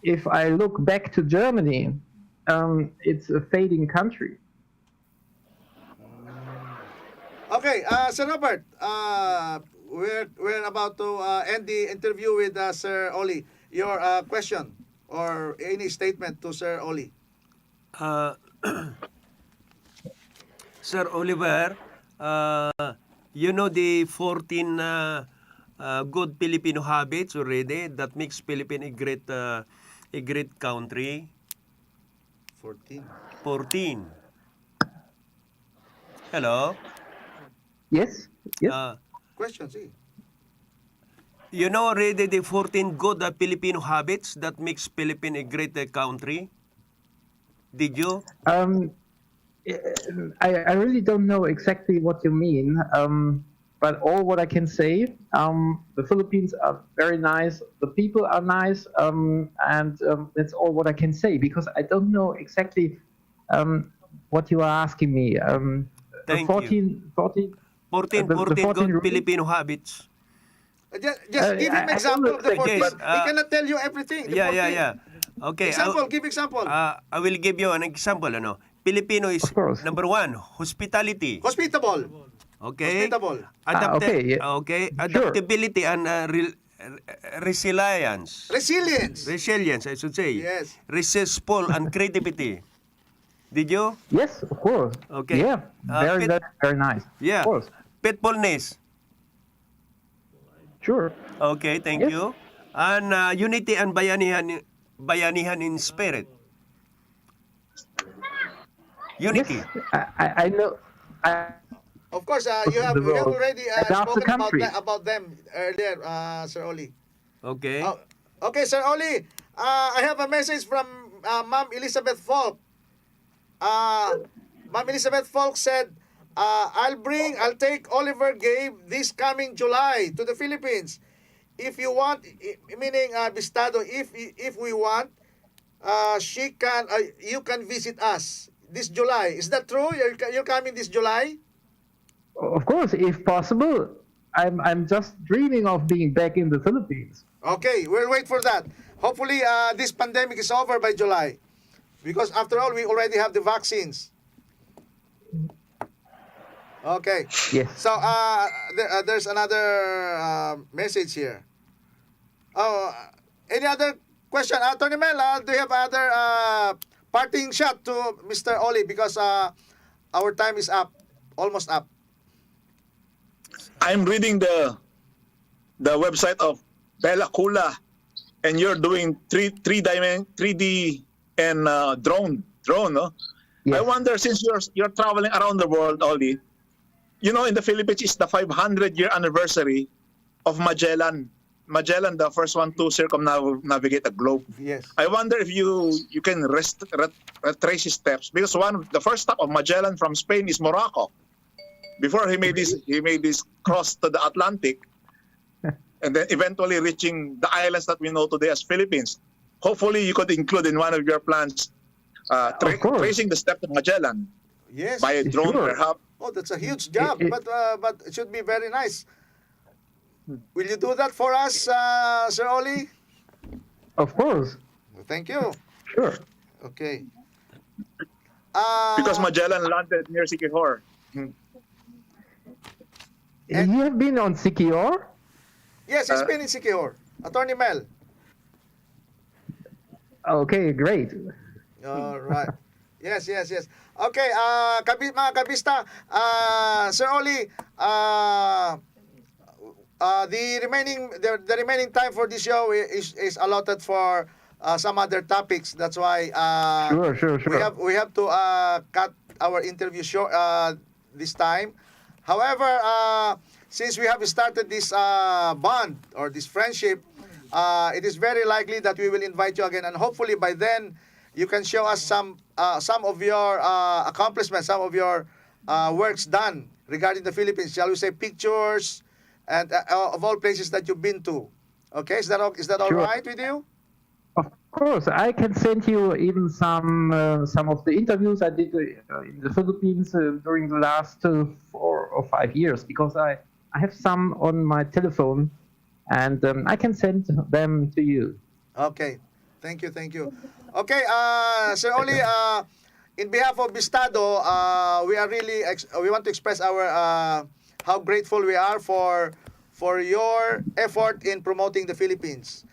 If I look back to Germany, it's a fading country. Okay, Sir Robert, we're about to end the interview with Sir Oli. Your question or any statement to Sir Oli? Sir Oliver, you know the 14 good Filipino habits already that makes Philippines a great country. 14. 14. Hello. Yes, yes. Question, see. You know already the 14 good Filipino habits that makes Philippines a great country? Did you? I really don't know exactly what you mean, but all what I can say, the Philippines are very nice, the people are nice, and that's all what I can say, because I don't know exactly what you are asking me. Thank 14 the 14 good rules? Filipino habits. Just give him I example don't of the know 14. exactly, He cannot tell you everything. the 14. Okay. Example, give example. I will give you an example. Filipino is Of course. number 1, hospitality. Hospitable. Okay. Hospitable. Okay, yeah. Okay. Sure. Adaptability and resilience. Resilience. I should say. Yes. Resourceful and creativity. Did you? Yes, of course. Okay. Yeah, very, Pit- very nice. Yeah. Of course. Faithfulness. Sure. Okay, thank Yes. you. And unity and bayanihan in spirit. Unity. Yes, I know. Of course, you have already Adopt the spoken country. about them earlier, Sir Oli. Okay. Okay, Sir Oli. I have a message from Ma'am Elizabeth Falk. Ma'am Elizabeth Falk said, I'll take Oliver Gabe this coming July to the Philippines. If you want, meaning BStado, if we want, you can visit us this July. Is that true? You're coming this July? Of course, if possible. I'm just dreaming of being back in the Philippines. Okay, we'll wait for that. Hopefully, this pandemic is over by July. Because after all, we already have the vaccines. Okay. Yes. So, there's another message here. Oh, any other question? Atty. Mel, do you have other parting shot to Mr. Oli? Because our time is up. Almost up. I'm reading the website of Bella Kula, and you're doing 3D and drone, no? Yes. I wonder, since you're traveling around the world, Oli, you know, in the Philippines is the 500-year anniversary of Magellan. Magellan, the first one to circumnavigate the globe. Yes. I wonder if you can retrace his steps, because the first stop of Magellan from Spain is Morocco. before he made this cross to the Atlantic, and then eventually reaching the islands that we know today as Philippines. Hopefully, you could include in one of your plans course. tracing the steps of Magellan Yes. by a drone, Sure. perhaps. Oh, that's a huge job, It- but it should be very nice. Will you do that for us, Sir Oli? Of course. Thank you. Sure. Okay. Because Magellan landed near Siquijor. You have been on Siquijor? Yes, it's been in Siquijor. Attorney Mel. Okay, great. All right. Yes. Okay, mga kabista, Sir Oli, the remaining time for this show is allotted for some other topics. That's why Sure. we have to cut our interview short this time. However, since we have started this bond or this friendship, it is very likely that we will invite you again, and hopefully by then you can show us some of your accomplishments, some of your works done regarding the Philippines. Shall we say pictures and of all places that you've been to? Okay, is that all Sure. right with you? Of course, I can send you even some of the interviews I did in the Philippines during the last 4 or 5 years, because I have some on my telephone, and I can send them to you. Okay. Thank you. Okay, Sir Oli, in behalf of BStado, we want to express our how grateful we are for your effort in promoting the Philippines.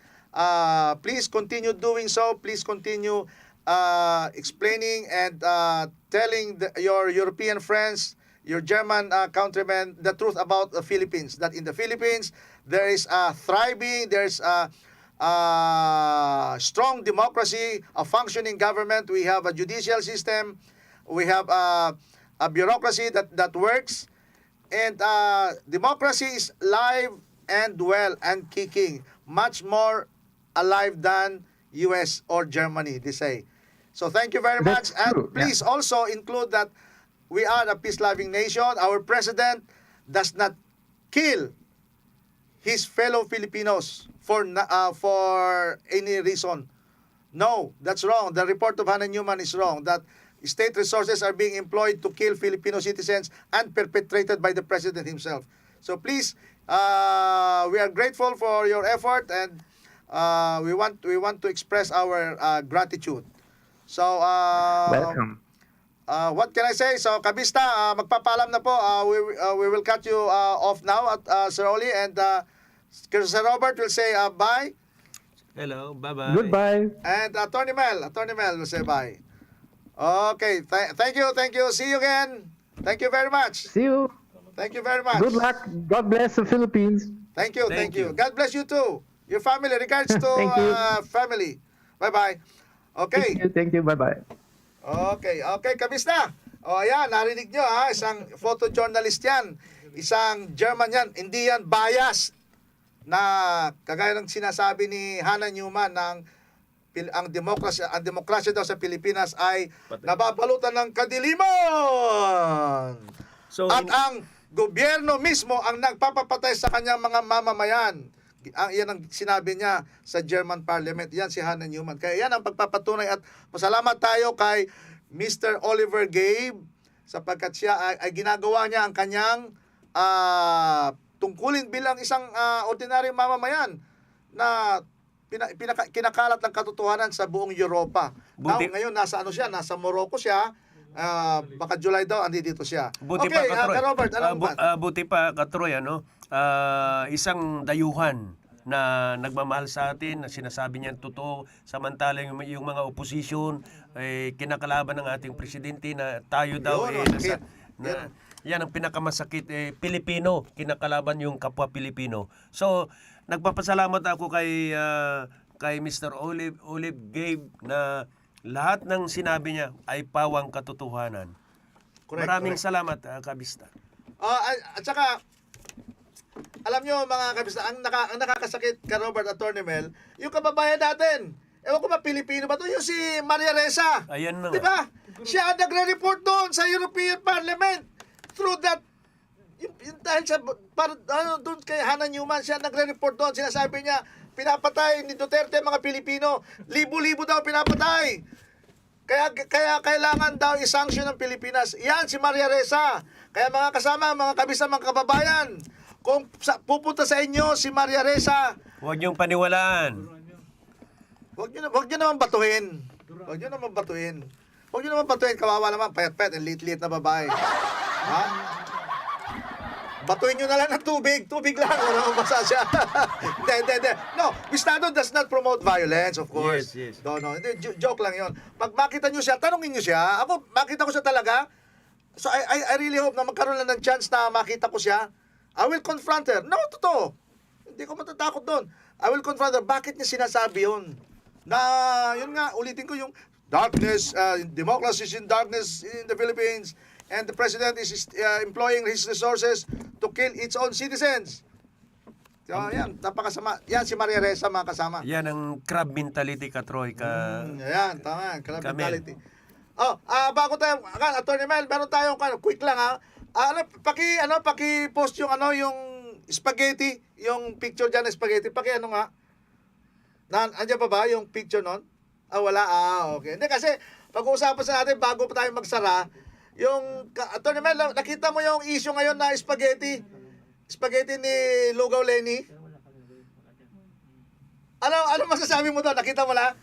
Please continue doing so. Please continue explaining and telling your European friends, your German countrymen, the truth about the Philippines. That in the Philippines, there is a thriving, there's a strong democracy, a functioning government. We have a judicial system. We have a bureaucracy that works. And democracy is live and well and kicking. Much more alive than US or Germany, they say. So thank you very much. That's true, And please also include that we are a peace-loving nation. Our president does not kill his fellow Filipinos for any reason. No, that's wrong. The report of Hannah Newman is wrong, that state resources are being employed to kill Filipino citizens and perpetrated by the president himself. So please, we are grateful for your effort, and we want to express our gratitude. So Welcome. what can I say? So kabista, magpapaalam na po. We will cut you off now at Sir Oli, and Sir Robert will say bye. Hello, bye-bye. Goodbye. And Attorney Mel will say bye. Okay, thank you. See you again. Thank you very much. See you. Thank you very much. Good luck. God bless the Philippines. Thank you. Thank you. God bless you too. Your family. Regards to Thank you. family. Bye-bye. Okay. Thank you. Bye-bye. Okay, kabista. O ayan, narinig nyo ha, isang photojournalist yan. Isang German yan, hindi yan bias. Na kagaya ng sinasabi ni Hannah Newman ang demokrasya daw sa Pilipinas ay nababalutan ng kadiliman. So, At ang gobyerno mismo ang nagpapapatay sa kanyang mga mamamayan. Yan ang sinabi niya sa German Parliament. Yan si Hannah Newman. Kaya yan ang pagpapatunay, at pasalamat tayo kay Mr. Oliver Gabe sapagkat siya ay ginagawa niya ang kanyang tungkulin bilang isang ordinaryong mamamayan na kinakalat ng katotohanan sa buong Europa. Ngayon nasa nasa Morocco siya. Baka July daw andito siya. Buti okay, pa, Katroy. Robert, Buti pa, Katroy, isang dayuhan na nagmamahal sa atin, na sinasabi niya totoo, samantalang yung mga opposition kinakalaban ng ating presidente na tayo daw yan ang pinakamasakit, Pilipino, kinakalaban yung kapwa Pilipino. So, nagpapasalamat ako kay Mr. Olive Gabe na lahat ng sinabi niya ay pawang katotohanan. Maraming salamat, kabista. At saka, alam nyo mga kabista, ang nakakasakit ka Robert Attorney Mel, yung kababayan natin. Ewan ko ba, Pilipino ba ito? Yung si Maria Ressa. Ayan na nga. Diba? Siya ang nagre-report doon sa European Parliament through that Yung dahil sa, para, doon kay Hannah Newman, siya nagre-report doon, sinasabi niya, pinapatay ni Duterte mga Pilipino, libo-libo daw pinapatay. Kaya kailangan daw i-sanction ng Pilipinas. Yan si Maria Ressa. Kaya mga kasama, mga kabisa, mga kababayan, kung pupunta sa inyo si Maria Ressa, Huwag niyong paniwalaan. Huwag nyo naman batuhin. Huwag nyo naman batuhin. Kawawa naman. Payat-payat. Ang liit-liit na babae. Ha? Batuhin nyo na lang ng tubig. Tubig lang. Wala naman basa siya. Hindi. No, BStado does not promote violence, of course. Yes. No. Joke lang yon. Pag makita nyo siya, tanongin nyo siya. Ako, makita ko siya talaga. So, I really hope na magkaroon lang ng chance na makita ko siya. I will confront her. No, totoo. Hindi ko matatakot doon. I will confront her. Bakit niya sinasabi yun? Na, yun nga, ulitin ko yung darkness, democracy is in darkness in the Philippines, and the president is employing his resources to kill its own citizens. So, yan, napakasama. Yan si Maria Ressa, mga kasama. Yan ang crab mentality, Katroy. Yan, tama. Crab Kamel. mentality. Bago tayo, Atty. Mel, meron tayong quick lang ha. Paki-post yung yung spaghetti, yung picture diyan ng spaghetti. Nga. Andiyan pa ba yung picture nun? Wala. Okay. Hindi kasi pag-uusapan sa natin bago pa tayo magsara, yung Atty. Mel, nakita mo yung issue ngayon na spaghetti ni Lugaw Lenny? Ano masasabi mo doon? Nakita mo na?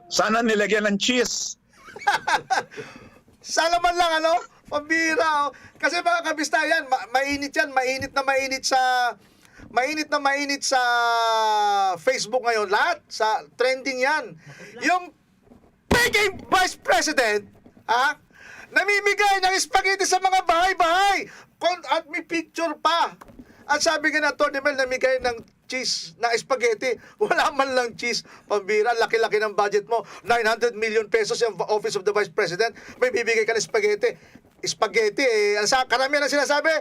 Sana nilagyan ng cheese. Sana man lang pambira. Kasi mga kabista yan, mainit yan, mainit na mainit sa Facebook ngayon. Lahat sa trending yan. Yung peking Vice President, namimigay ng spaghetti sa mga bahay-bahay. At may picture pa. At sabi nga na Atty. Mel, namigay ng cheese na spaghetti. Wala man lang cheese. Pambira, laki-laki ng budget mo. 900 million pesos yung Office of the Vice President. May bibigay ka ng spaghetti. Spaghetti, karamihan ang sinasabi,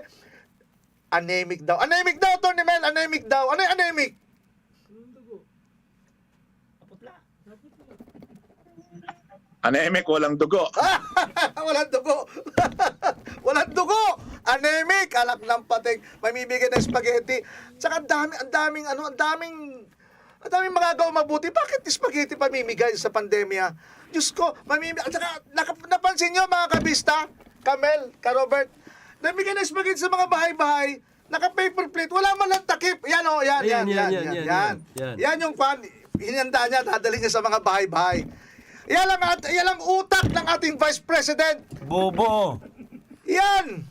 anemic daw. Anemic daw, Atty. Mel. Anemic daw. Ano yung anemic? Anemic, walang dugo. Walang dugo. Walang dugo. Anemic, alak ng pating, mamibigay ng spaghetti. Tsaka ang daming magagawa mabuti. Bakit spaghetti pamimigay sa pandemya? Diyos ko, at saka napansin nyo mga kabista, Kamel, Robert, namigay ng spaghetti sa mga bahay-bahay, naka-paper plate, wala man lang takip. Yan. Yan yung hinanda niya, dadali niya sa mga bahay-bahay. Yan lang utak ng ating Vice President. Bobo. Yan.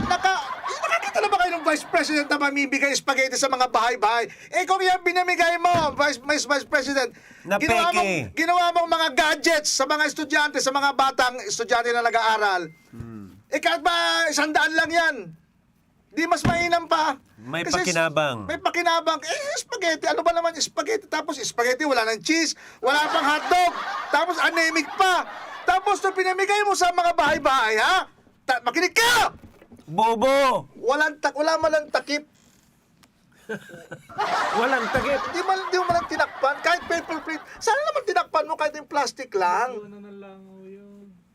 Nakakita na ba kayo ng Vice President na mamibigay spaghetti sa mga bahay-bahay? Kung yan binamigay mo, Vice President, Na ginawa mong mga gadgets sa mga estudyante, sa mga batang estudyante na nag-aaral. Kahit ba 100 lang yan, di mas mainam pa. May pakinabang. May pakinabang. Spaghetti. Ano ba naman spaghetti? Tapos spaghetti, wala ng cheese, wala pang hotdog, tapos anemic pa. Tapos pinamigay mo sa mga bahay-bahay, ha? Makinig ka! Bobo! Wala man lang takip. Walang takip. Di mo man lang tinakpan. Kahit paper plate. Sana naman tinakpan mo kahit yung plastic lang.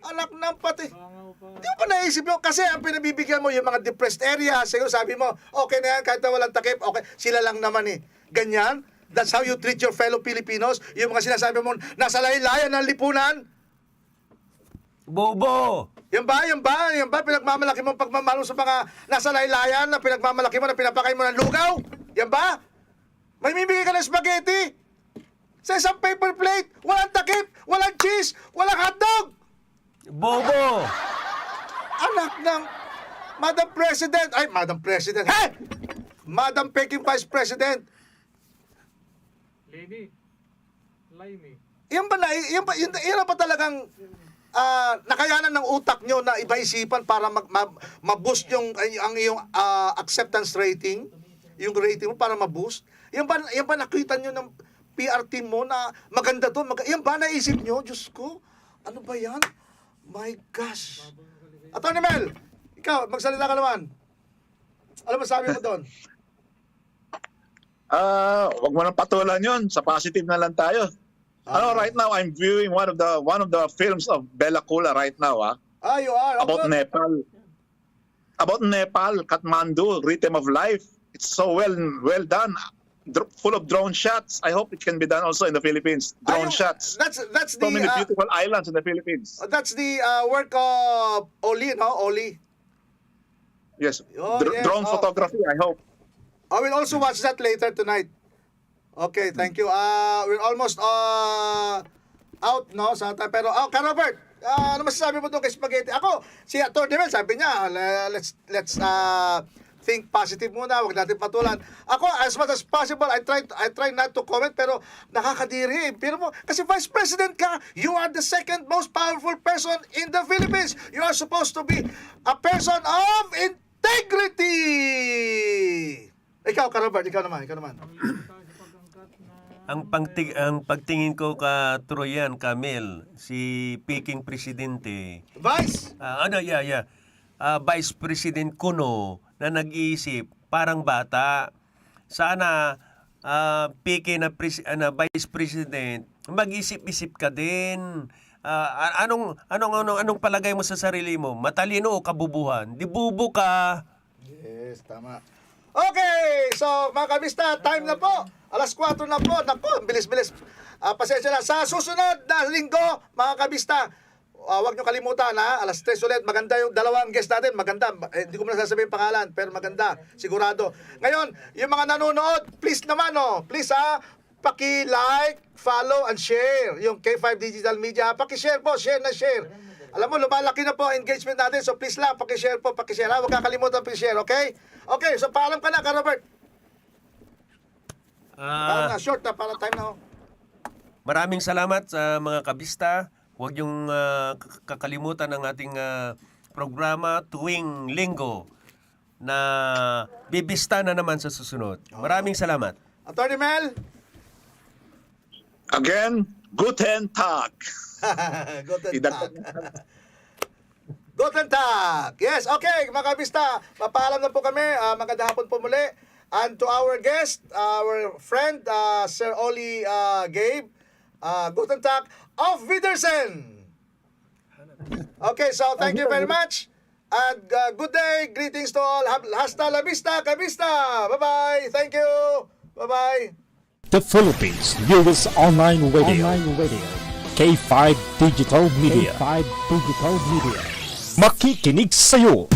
Anak ng pati. Di mo pa naisip yun? Kasi ang pinabibigyan mo yung mga depressed area. Siguro sabi mo, okay na yan kahit na walang takip. Okay, sila lang naman Ganyan? That's how you treat your fellow Filipinos? Yung mga sinasabi mo, nasa laylayan ng lipunan? Bobo! Yan ba? Pinagmamalaki mo pagmamahal sa mga nasa laylayan na pinagmamalaki mo na pinapakain mo ng lugaw? Yan ba? May mimigay ka ng spaghetti? Sa isang paper plate, walang takip, walang cheese, walang hotdog! Bobo! Anak ng Madam President! Hey! Madam Peking Vice President! Yan ba talagang nakayanan ng utak nyo na iba-isipan para ma-boost yung iyong acceptance rating, yung rating mo para ma-boost? Yan ba nakita nyo ng PR team mo na maganda to? Yan ba naisip nyo? Diyos ko, ano ba yan? My gosh. Atty. Mel, ikaw, magsalita ka naman. Ano masabi mo doon? Wag mo nang patulan yun. Sa positive na lang tayo. Right now I'm viewing one of the films of Bella Coola right now, You are? about Nepal. About Nepal, Kathmandu, Rhythm of Life. It's so well done. Full of drone shots. I hope it can be done also in the Philippines. Drone shots. That's So many the beautiful islands in the Philippines. that's the work of Oli, no? Oli. Yes. Oh, yes. Drone Oh. photography, I hope. I will also watch that later tonight. Okay, thank you. We're almost out, no? Sa time. Pero, Robert, ano masasabi mo doon kay Spaghetti? Ako, si ATTY.MEL, sabi niya, let's think positive muna, wag natin patulan. Ako, as much as possible, I try not to comment, pero nakakadiri. Pero mo, kasi Vice President ka, you are the second most powerful person in the Philippines. You are supposed to be a person of integrity. Ikaw, Robert, ikaw naman. Ang pagtingin ko ka Troyan Camel, si Peking Presidente. Vice? Vice President Kuno na nag-iisip parang bata. Sana Peking na Vice President, mag-isip-isip ka din. Anong palagay mo sa sarili mo? Matalino o kabubuhan? Di bubo ka. Yes, tama. Okay, so mga kabista, time na po. 4:00 na po. Naku, bilis-bilis. Pasensya na. Sa susunod na linggo, mga kabista, huwag nyo kalimutan, ha? 3:00 ulit. Maganda yung dalawang guest natin. Maganda. Hindi ko muna sasabihin pangalan, pero maganda. Sigurado. Ngayon, yung mga nanonood, please naman, please, paki-like, follow, and share yung K5 Digital Media. Paki-share po. Share na share. Alam mo, lumalaki na po engagement natin. So please lang, paki-share po, paki-share. Huwag kakalimutan paki-share, okay? Okay, so paalam ka na, Robert. Paalam na, short na, para time na. Maraming salamat sa mga kabista. Huwag yung kakalimutan ng ating programa tuwing linggo na bibista na naman sa susunod. Maraming salamat. ATTY.MEL? Again, guten Tag. Guten Tag. Guten Tag. Yes, okay, mga kabista. Papaalam na po kami. Magandang hapon po muli. And to our guest, our friend, Sir Oli Gabe, Guten Tag, auf Wiedersehen. Okay, so thank you very much. And good day, greetings to all. Hasta la vista, kabista. Bye-bye. Thank you. Bye-bye. The Philippines newest online radio. K5 Digital Media. Makikinig sa'yo.